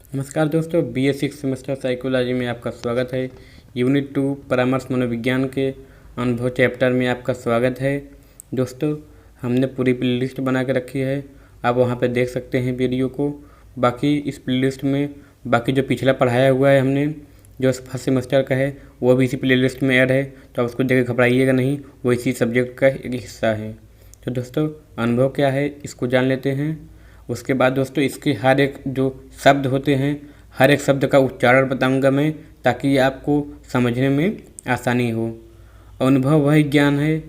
नमस्कार दोस्तों, BA 6 semester psychology में आपका स्वागत है। यूनिट 2 परामर्श मनोविज्ञान के अनुभव चैप्टर में आपका स्वागत है। दोस्तों, हमने पूरी प्लेलिस्ट बना के रखी है, आप वहां पे देख सकते हैं वीडियो को। बाकी इस प्लेलिस्ट में बाकी जो पिछला पढ़ाया हुआ है हमने, जो फर्स्ट सेमेस्टर का है, वो भी इसी प्लेलिस्ट में ऐड है, तो आप उसको देख के घबराइएगा नहीं, वो इसी सब्जेक्ट का एक हिस्सा है। तो दोस्तों, अनुभव क्या है इसको जान लेते हैं। उसके बाद दोस्तों, इसके हर एक जो शब्द होते हैं, हर एक शब्द का उच्चारण बताऊंगा मैं, ताकि आपको समझने में आसानी हो। अनुभव वह ज्ञान है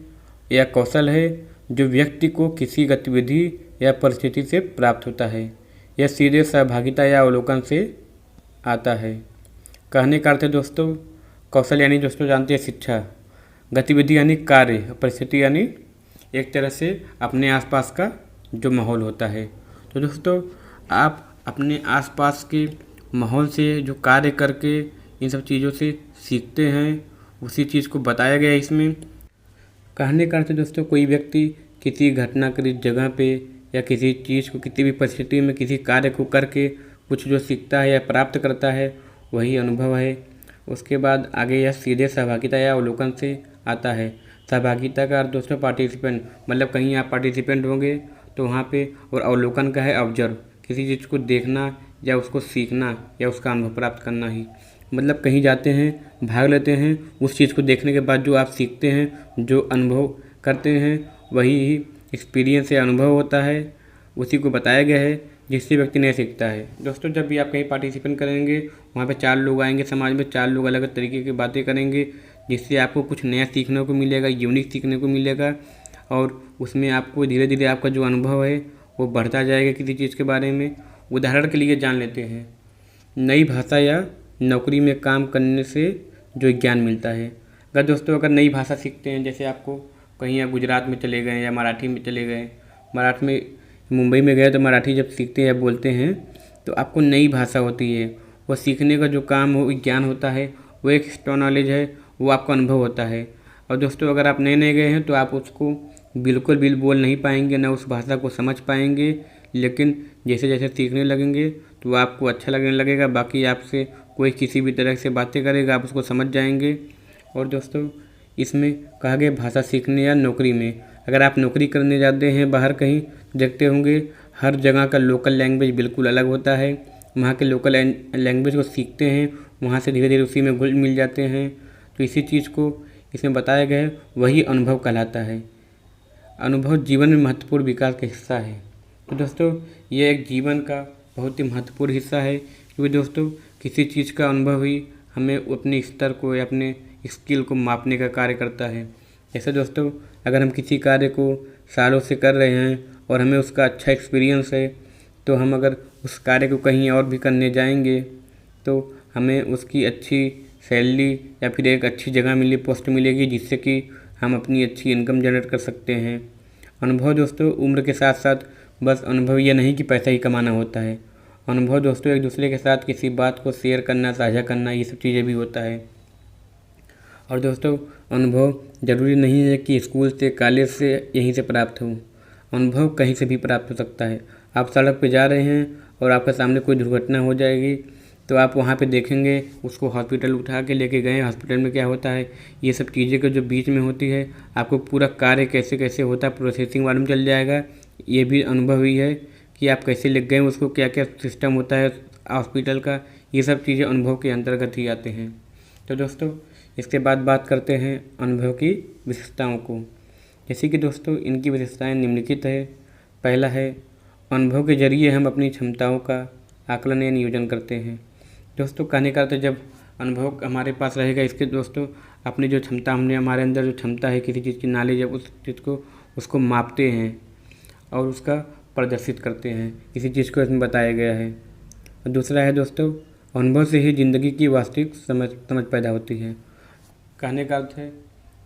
या कौशल है जो व्यक्ति को किसी गतिविधि या परिस्थिति से प्राप्त होता है। यह सीधे सहभागिता या अवलोकन से आता है। कहने का अर्थ है दोस्तों, कौशल यानी दोस्तों जानते हैं शिक्षा, गतिविधि यानी कार्य, परिस्थिति यानी एक तरह से अपने आसपास का जो माहौल होता है। तो दोस्तों, आप अपने आसपास के माहौल से जो कार्य करके इन सब चीज़ों से सीखते हैं, उसी चीज़ को बताया गया है इसमें। कहने का अर्थ दोस्तों, कोई व्यक्ति किसी घटनाकृत जगह पे या किसी चीज़ को किसी भी परिस्थिति में किसी कार्य को करके कुछ जो सीखता है या प्राप्त करता है, वही अनुभव है। उसके बाद आगे यह सीधे सहभागिता या अवलोकन से आता है। सहभागिता का अर्थ दोस्तों पार्टिसिपेंट, मतलब कहीं आप पार्टिसिपेंट होंगे तो वहाँ पे, और अवलोकन का है ऑब्जर्व, किसी चीज़ को देखना या उसको सीखना या उसका अनुभव प्राप्त करना ही। मतलब कहीं जाते हैं, भाग लेते हैं, उस चीज़ को देखने के बाद जो आप सीखते हैं, जो अनुभव करते हैं, वही एक्सपीरियंस या अनुभव होता है, उसी को बताया गया है, जिससे व्यक्ति नया सीखता है। दोस्तों, जब भी आप कहीं पार्टिसिपेट करेंगे, वहाँ पे 4 लोग आएंगे, समाज में 4 लोग अलग अलग तरीके की बातें करेंगे, जिससे आपको कुछ नया सीखने को मिलेगा, यूनिक सीखने को मिलेगा, और उसमें आपको धीरे धीरे आपका जो अनुभव है वो बढ़ता जाएगा किसी चीज़ के बारे में। उदाहरण के लिए जान लेते हैं, नई भाषा या नौकरी में काम करने से जो ज्ञान मिलता है। अगर दोस्तों नई भाषा सीखते हैं, जैसे आपको कहीं आप गुजरात में चले गए या मराठी में चले गए, मराठी में मुंबई में गए, तो मराठी जब सीखते हैं या बोलते हैं तो आपको नई भाषा होती है, वो सीखने का जो काम हो, ज्ञान होता है, वो एक एक्स्ट्रा नॉलेज है, वो आपका अनुभव होता है। और दोस्तों, अगर आप नए नए गए हैं तो आप उसको बिल्कुल भी बोल नहीं पाएंगे, ना उस भाषा को समझ पाएंगे, लेकिन जैसे जैसे सीखने लगेंगे तो आपको अच्छा लगने लगेगा। बाकी आपसे कोई किसी भी तरह से बातें करेगा, आप उसको समझ जाएंगे। और दोस्तों, इसमें कहा गया भाषा सीखने या नौकरी में, अगर आप नौकरी करने जाते हैं बाहर कहीं, देखते होंगे हर जगह का लोकल लैंग्वेज बिल्कुल अलग होता है। वहाँ के लोकल लैंग्वेज को सीखते हैं, वहाँ से धीरे धीरे उसी में घुल मिल जाते हैं। तो इसी चीज़ को इसमें बताया गया है, वही अनुभव कहलाता है। अनुभव जीवन में महत्वपूर्ण विकास का हिस्सा है। तो दोस्तों, ये एक जीवन का बहुत ही महत्वपूर्ण हिस्सा है, क्योंकि दोस्तों किसी चीज़ का अनुभव ही हमें अपने स्तर को या अपने स्किल को मापने का कार्य करता है। जैसे दोस्तों, अगर हम किसी कार्य को सालों से कर रहे हैं और हमें उसका अच्छा एक्सपीरियंस है, तो हम अगर उस कार्य को कहीं और भी करने जाएंगे तो हमें उसकी अच्छी सैलरी या फिर एक अच्छी जगह मिली, पोस्ट मिलेगी, जिससे कि हम अपनी अच्छी इनकम जनरेट कर सकते हैं। अनुभव दोस्तों उम्र के साथ साथ, बस अनुभव ये नहीं कि पैसा ही कमाना होता है। अनुभव दोस्तों एक दूसरे के साथ किसी बात को शेयर करना, साझा करना, ये सब चीज़ें भी होता है। और दोस्तों, अनुभव ज़रूरी नहीं है कि स्कूल से, कॉलेज से, यहीं से प्राप्त हो। अनुभव कहीं से भी प्राप्त हो सकता है। आप सड़क पे जा रहे हैं और आपके सामने कोई दुर्घटना हो जाएगी, तो आप वहाँ पे देखेंगे, उसको हॉस्पिटल उठा के लेके गए, हॉस्पिटल में क्या होता है, ये सब चीज़ें के जो बीच में होती है, आपको पूरा कार्य कैसे कैसे होता है, प्रोसेसिंग मालूम चल जाएगा। ये भी अनुभव ही है कि आप कैसे ले गए, उसको क्या क्या सिस्टम होता है हॉस्पिटल का, ये सब चीज़ें अनुभव के अंतर्गत ही आते हैं। तो दोस्तों, इसके बाद बात करते हैं अनुभव की विशेषताओं को। जैसे कि दोस्तों इनकी विशेषताएं निम्नलिखित है। पहला है, अनुभव के जरिए हम अपनी क्षमताओं का आकलन या नियोजन करते हैं। दोस्तों, कहने का अर्थ है, जब अनुभव हमारे पास रहेगा, इसके दोस्तों अपनी जो क्षमता, हमने हमारे अंदर जो क्षमता है किसी चीज़ की नॉलेज है, उस चीज़ को उसको मापते हैं और उसका प्रदर्शित करते हैं। इसी चीज़ को इसमें बताया गया है। और दूसरा है दोस्तों, अनुभव से ही ज़िंदगी की वास्तविक समझ पैदा होती है। कहने का अर्थ है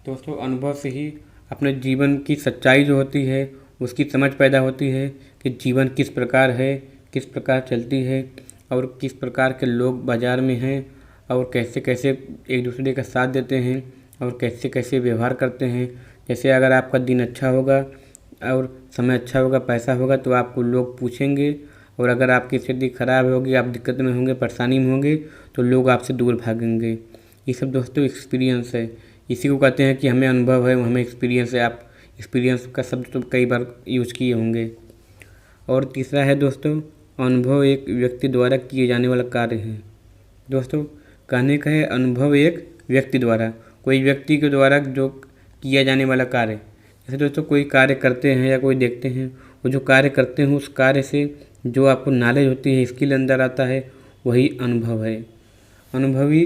दोस्तों, अनुभव से ही अपने जीवन की सच्चाई जो होती है, उसकी समझ पैदा होती है कि जीवन किस प्रकार है, किस प्रकार चलती है, और किस प्रकार के लोग बाज़ार में हैं, और कैसे कैसे एक दूसरे का साथ देते हैं, और कैसे कैसे व्यवहार करते हैं। जैसे अगर आपका दिन अच्छा होगा और समय अच्छा होगा, पैसा होगा, तो आपको लोग पूछेंगे, और अगर आपकी स्थिति खराब होगी, आप दिक्कत में होंगे, परेशानी में होंगे, तो लोग आपसे दूर भागेंगे। ये सब दोस्तों एक्सपीरियंस है। इसी को कहते हैं कि हमें अनुभव है, हमें एक्सपीरियंस है। आप एक्सपीरियंस का शब्द तो कई बार यूज़ किए होंगे। और तीसरा है दोस्तों, अनुभव एक व्यक्ति द्वारा किए जाने वाला कार्य है। दोस्तों कहने का है, अनुभव एक व्यक्ति द्वारा, कोई व्यक्ति के द्वारा जो किया जाने वाला कार्य। जैसे दोस्तों कोई कार्य करते हैं या कोई देखते हैं, वो जो कार्य करते हैं उस कार्य से जो आपको नॉलेज होती है, स्किल अंदर आता है, वही अनुभव है। अनुभव ही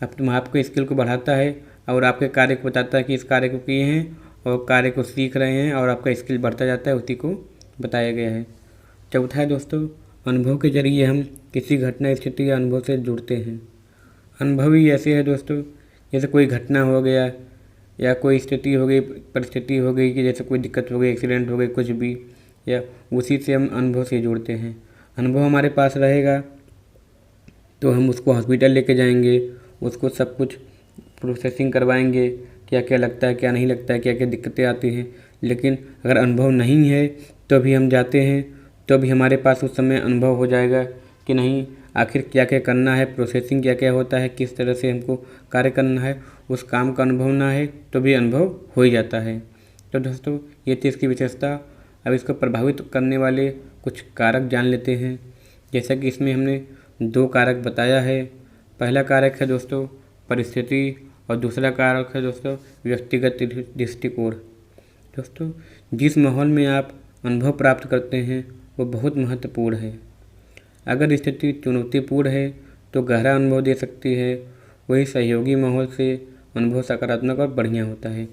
आपके स्किल को बढ़ाता है और आपके कार्य को बताता है कि इस कार्य को किए हैं और कार्य को सीख रहे हैं और आपका स्किल बढ़ता जाता है, उसी को बताया गया है। चौथा है दोस्तों, अनुभव के जरिए हम किसी घटना, स्थिति या अनुभव से जुड़ते हैं। अनुभव ही ऐसे है दोस्तों, जैसे कोई घटना हो गया या कोई स्थिति हो गई, परिस्थिति हो गई कि जैसे कोई दिक्कत हो गई, एक्सीडेंट हो गई, कुछ भी, या उसी से हम अनुभव से जुड़ते हैं। अनुभव हमारे पास रहेगा तो हम उसको हॉस्पिटल लेके जाएंगे, उसको सब कुछ प्रोसेसिंग करवाएंगे, क्या क्या लगता है, क्या नहीं लगता है, क्या क्या दिक्कतें आती हैं। लेकिन अगर अनुभव नहीं है तो भी हम जाते हैं, तो भी हमारे पास उस समय अनुभव हो जाएगा कि नहीं, आखिर क्या क्या करना है, प्रोसेसिंग क्या क्या होता है, किस तरह से हमको कार्य करना है, उस काम का अनुभव ना है तो भी अनुभव हो ही जाता है। तो दोस्तों ये थी इसकी विशेषता। अब इसको प्रभावित करने वाले कुछ कारक जान लेते हैं। जैसा कि इसमें हमने 2 कारक बताया है। पहला कारक है दोस्तों परिस्थिति और दूसरा कारक है दोस्तों व्यक्तिगत दृष्टिकोण। दोस्तों जिस माहौल में आप अनुभव प्राप्त करते हैं वो बहुत महत्वपूर्ण है। अगर स्थिति चुनौतीपूर्ण है तो गहरा अनुभव दे सकती है, वही सहयोगी माहौल से अनुभव सकारात्मक और बढ़िया होता है।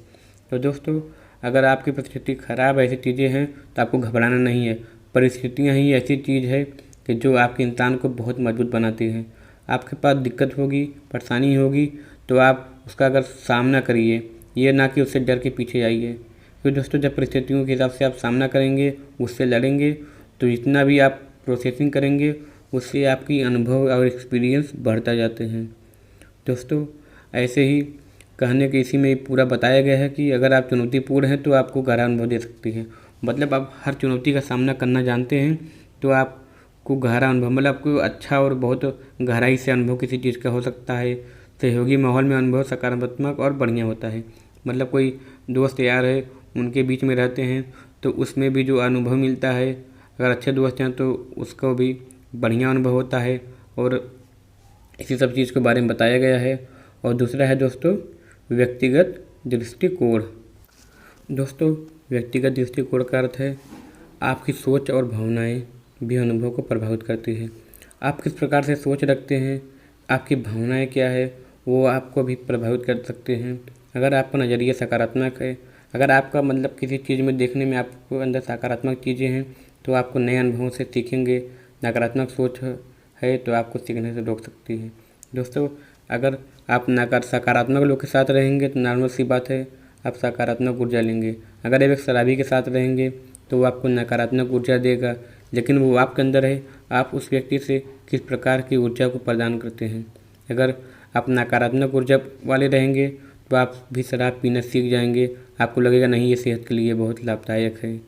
तो दोस्तों अगर आपकी परिस्थिति खराब ऐसी चीज़ें हैं तो आपको घबराना नहीं है। परिस्थितियाँ ही ऐसी चीज़ है कि जो आपके इंसान को बहुत मजबूत बनाती है। आपके पास दिक्कत होगी, परेशानी होगी, तो आप उसका अगर सामना करिए, ये ना कि उससे डर के पीछे आइए। क्योंकि दोस्तों जब परिस्थितियों के हिसाब से आप सामना करेंगे, उससे लड़ेंगे, तो जितना भी आप प्रोसेसिंग करेंगे उससे आपकी अनुभव और एक्सपीरियंस बढ़ता जाते हैं। दोस्तों ऐसे ही कहने के इसी में पूरा बताया गया है कि अगर आप चुनौतीपूर्ण हैं तो आपको गहरा अनुभव दे सकती है। मतलब आप हर चुनौती का सामना करना जानते हैं तो आपको गहरा अनुभव, मतलब आपको अच्छा और बहुत गहराई से अनुभव किसी चीज़ का हो सकता है। सहयोगी माहौल में अनुभव सकारात्मक और बढ़िया होता है। मतलब कोई दोस्त यार है, उनके बीच में रहते हैं तो उसमें भी जो अनुभव मिलता है, अगर अच्छे दोस्त हैं तो उसको भी बढ़िया अनुभव होता है। और इसी सब चीज़ के बारे में बताया गया है। और दूसरा है दोस्तों व्यक्तिगत दृष्टिकोण। दोस्तों व्यक्तिगत दृष्टिकोण का अर्थ है आपकी सोच और भावनाएं भी अनुभव को प्रभावित करती है। आप किस प्रकार से सोच रखते हैं, आपकी भावनाएं क्या है, वो आपको भी प्रभावित कर सकते हैं। अगर आपका नज़रिया सकारात्मक है, अगर आपका मतलब किसी चीज़ में देखने में आपको अंदर सकारात्मक चीज़ें हैं तो आपको नए अनुभवों से सीखेंगे। नकारात्मक सोच है तो आपको सीखने से रोक सकती है। दोस्तों अगर आप सकारात्मक लोग के साथ रहेंगे तो नॉर्मल सी बात है आप सकारात्मक ऊर्जा लेंगे। अगर आप एक शराबी के साथ रहेंगे तो वो आपको नकारात्मक ऊर्जा देगा, लेकिन वो आपके अंदर है, आप उस व्यक्ति से किस प्रकार की ऊर्जा को प्रदान करते हैं। अगर आप नकारात्मक ऊर्जा वाले रहेंगे तो आप भी शराब पीना सीख जाएंगे, आपको लगेगा नहीं ये सेहत के लिए बहुत लाभदायक है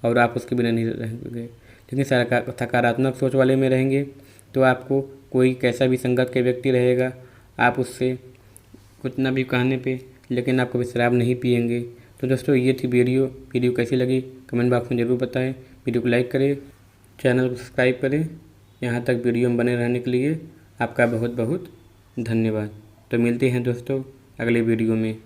और आप उसके बिना नहीं रहेंगे। लेकिन सकारात्मक सोच वाले में रहेंगे तो आपको कोई कैसा भी संगत के व्यक्ति रहेगा, आप उससे कुछ ना भी कहने पे, लेकिन आप कभी शराब नहीं पिएंगे। तो दोस्तों ये थी वीडियो कैसी लगी कमेंट बॉक्स में ज़रूर बताएं। वीडियो को लाइक करें, चैनल को सब्सक्राइब करें। यहाँ तक वीडियो में बने रहने के लिए आपका बहुत बहुत धन्यवाद। तो मिलते हैं दोस्तों अगले वीडियो में।